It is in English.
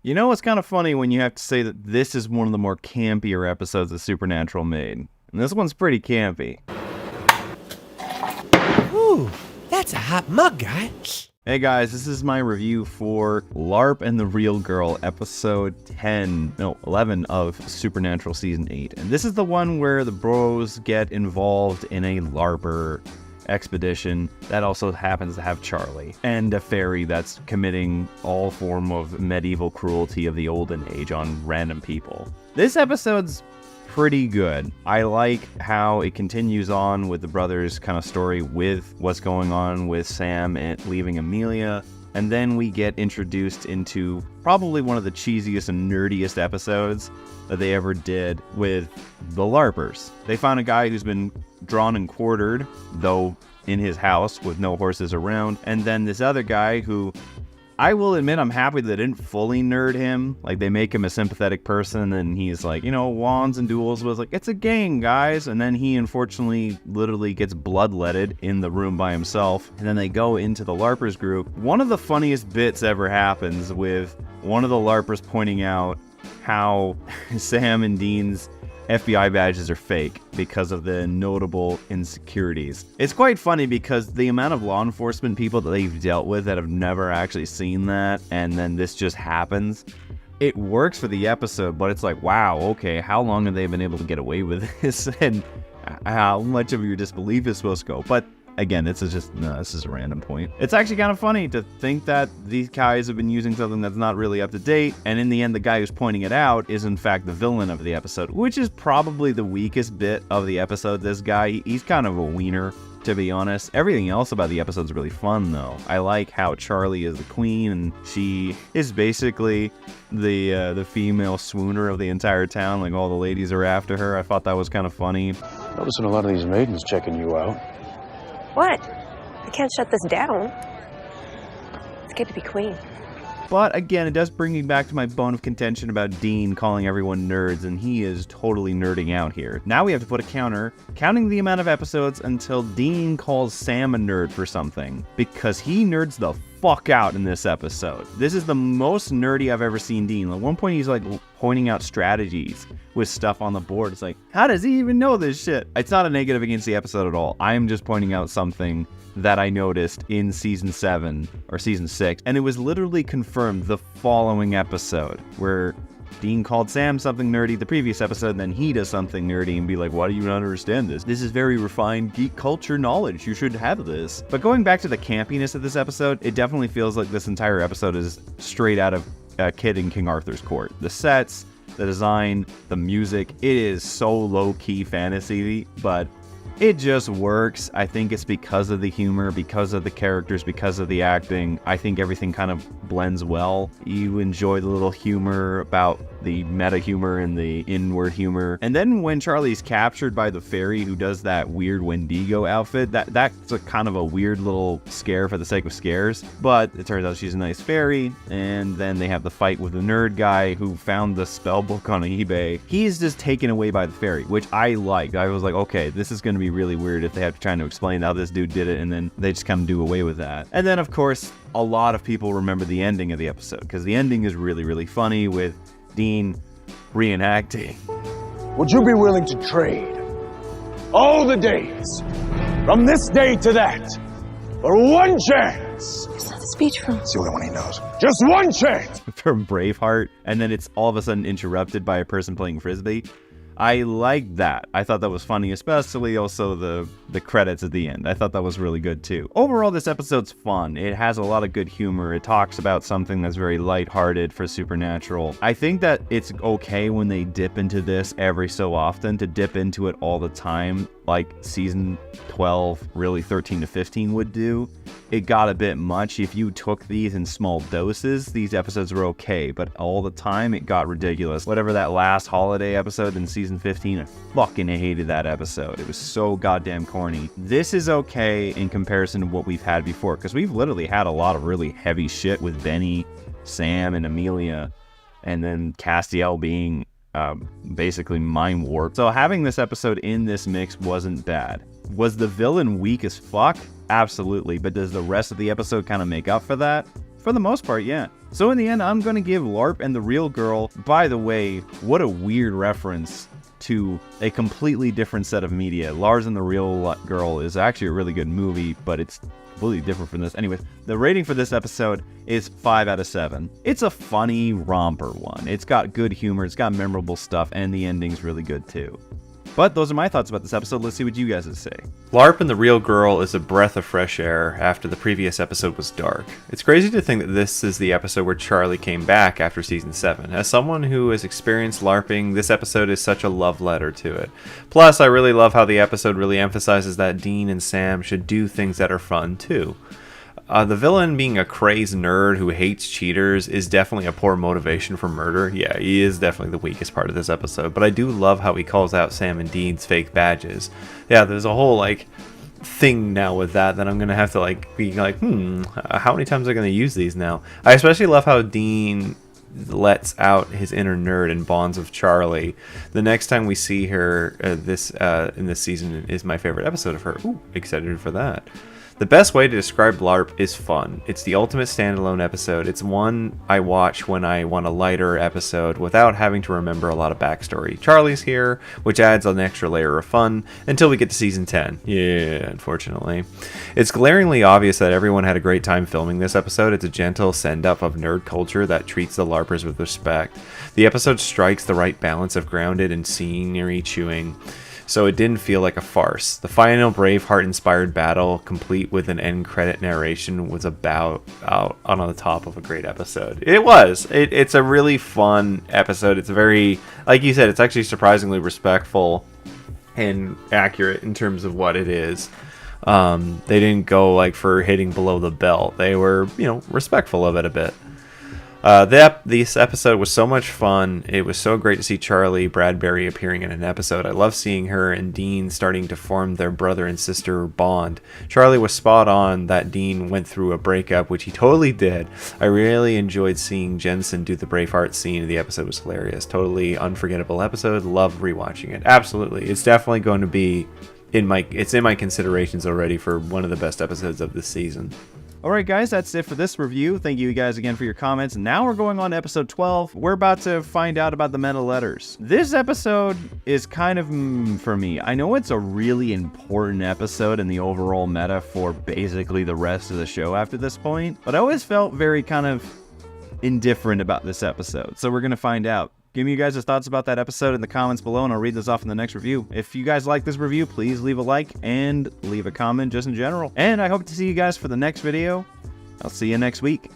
You know what's kind of funny when you have to say that this is one of the more campier episodes that Supernatural made. And this one's pretty campy. Ooh, that's a hot mug, guy. Hey guys, this is my review for LARP and the Real Girl, episode 11 of Supernatural Season 8. And this is the one where the bros get involved in a LARPer expedition that also happens to have Charlie and a fairy that's committing all form of medieval cruelty of the olden age on random people. This episode's pretty good. I like how it continues on with the brothers' kind of story with what's going on with Sam and leaving Amelia. And then we get introduced into probably one of the cheesiest and nerdiest episodes that they ever did with the LARPers. They found a guy who's been drawn and quartered, though in his house with no horses around. And then this other guy who, I will admit, I'm happy they didn't fully nerd him. Like, they make him a sympathetic person, and he's like, you know, wands and duels was like, it's a gang, guys. And then he, unfortunately, literally gets bloodletted in the room by himself. And then they go into the LARPers group. One of the funniest bits ever happens with one of the LARPers pointing out how Sam and Dean's FBI badges are fake because of the notable insecurities. It's quite funny because the amount of law enforcement people that they've dealt with that have never actually seen that, and then this just happens. It works for the episode, but it's like, wow, okay, how long have they been able to get away with this? And how much of your disbelief is supposed to go? But again, this is a random point. It's actually kind of funny to think that these guys have been using something that's not really up to date, and in the end, the guy who's pointing it out is in fact the villain of the episode, which is probably the weakest bit of the episode. This guy, he's kind of a wiener, to be honest. Everything else about the episode is really fun, though. I like how Charlie is the queen, and she is basically the female swooner of the entire town. Like, all the ladies are after her. I thought that was kind of funny. Noticing a lot of these maidens checking you out. What? I can't shut this down. It's good to be queen. But again, it does bring me back to my bone of contention about Dean calling everyone nerds, and he is totally nerding out here. Now we have to put a counter, counting the amount of episodes until Dean calls Sam a nerd for something, because he nerds the fuck out in this episode. This is the most nerdy I've ever seen Dean. At one point, he's like pointing out strategies with stuff on the board. It's like, how does he even know this shit? It's not a negative against the episode at all. I am just pointing out something that I noticed in season 7 or season 6, and it was literally confirmed the following episode, where Dean called Sam something nerdy the previous episode, and then he does something nerdy and be like, why do you not understand this? This is very refined geek culture knowledge. You should have this. But going back to the campiness of this episode, it definitely feels like this entire episode is straight out of a kid in King Arthur's court. The sets, the design, the music, it is so low-key fantasy, but it just works. I think it's because of the humor, because of the characters, because of the acting. I think everything kind of blends well. You enjoy the little humor about the meta humor and the inward humor. And then when Charlie's captured by the fairy who does that weird Wendigo outfit, that's a kind of a weird little scare for the sake of scares. But it turns out she's a nice fairy. And then they have the fight with the nerd guy who found the spell book on eBay. He's just taken away by the fairy, which I liked. I was like, okay, this is going to be really weird if they have to try to explain how this dude did it, and then they just kind of do away with that. And then, of course, a lot of people remember the ending of the episode, because the ending is really, really funny with Dean reenacting. Would you be willing to trade all the days from this day to that for one chance? Is that the speech from? It's the only one he knows. Just one chance! From Braveheart, and then it's all of a sudden interrupted by a person playing Frisbee. I liked that. I thought that was funny, especially also the credits at the end. I thought that was really good too. Overall, this episode's fun. It has a lot of good humor. It talks about something that's very lighthearted for Supernatural. I think that it's okay when they dip into this every so often. To dip into it all the time, like season 12, really 13 to 15 would do. It got a bit much. If you took these in small doses, these episodes were okay, but all the time it got ridiculous. Whatever that last holiday episode in season 15, I fucking hated that episode. It was so goddamn corny. This is okay in comparison to what we've had before, because we've literally had a lot of really heavy shit with Benny, Sam, and Amelia, and then Castiel being basically mind warped. So having this episode in this mix wasn't bad. Was the villain weak as fuck? Absolutely. But does the rest of the episode kind of make up for that? For the most part, yeah. So in the end, I'm going to give LARP and the Real Girl, by the way, what a weird reference to a completely different set of media. Lars and the Real Girl is actually a really good movie, but it's completely different from this. Anyways, the rating for this episode is 5 out of 7. It's a funny romper one. It's got good humor, it's got memorable stuff, and the ending's really good too. But those are my thoughts about this episode. Let's see what you guys say. LARP and the Real Girl is a breath of fresh air after the previous episode was dark. It's crazy to think that this is the episode where Charlie came back after season 7. As someone who has experienced LARPing, this episode is such a love letter to it. Plus, I really love how the episode really emphasizes that Dean and Sam should do things that are fun too. The villain being a crazed nerd who hates cheaters is definitely a poor motivation for murder. Yeah, he is definitely the weakest part of this episode, but I do love how he calls out Sam and Dean's fake badges. Yeah, there's a whole, thing now with that I'm gonna have to, be like, how many times am I gonna use these now? I especially love how Dean lets out his inner nerd and bonds with Charlie. The next time we see her in this season is my favorite episode of her. Ooh, excited for that. The best way to describe LARP is fun. It's the ultimate standalone episode. It's one I watch when I want a lighter episode without having to remember a lot of backstory. Charlie's here, which adds an extra layer of fun until we get to season 10. Yeah, unfortunately. It's glaringly obvious that everyone had a great time filming this episode. It's a gentle send-up of nerd culture that treats the LARPers with respect. The episode strikes the right balance of grounded and scenery chewing, so it didn't feel like a farce. The final Braveheart-inspired battle, complete with an end credit narration, was about out on the top of a great episode. It was. It's a really fun episode. It's very, like you said, it's actually surprisingly respectful and accurate in terms of what it is. They didn't go for hitting below the belt. They were, respectful of it a bit. This episode was so much fun. It was so great to see Charlie Bradbury appearing in an episode. I love seeing her and Dean starting to form their brother and sister bond. Charlie was spot on that Dean went through a breakup, which he totally did. I really enjoyed seeing Jensen do the Braveheart scene. The episode was hilarious. Totally unforgettable episode. Love rewatching it. Absolutely. It's definitely going to be in my considerations already for one of the best episodes of this season. Alright guys, that's it for this review. Thank you guys again for your comments. Now we're going on to episode 12. We're about to find out about the meta letters. This episode is kind of for me. I know it's a really important episode in the overall meta for basically the rest of the show after this point, but I always felt very kind of indifferent about this episode. So we're going to find out. Give me you guys' thoughts about that episode in the comments below, and I'll read those off in the next review. If you guys like this review, please leave a like and leave a comment just in general. And I hope to see you guys for the next video. I'll see you next week.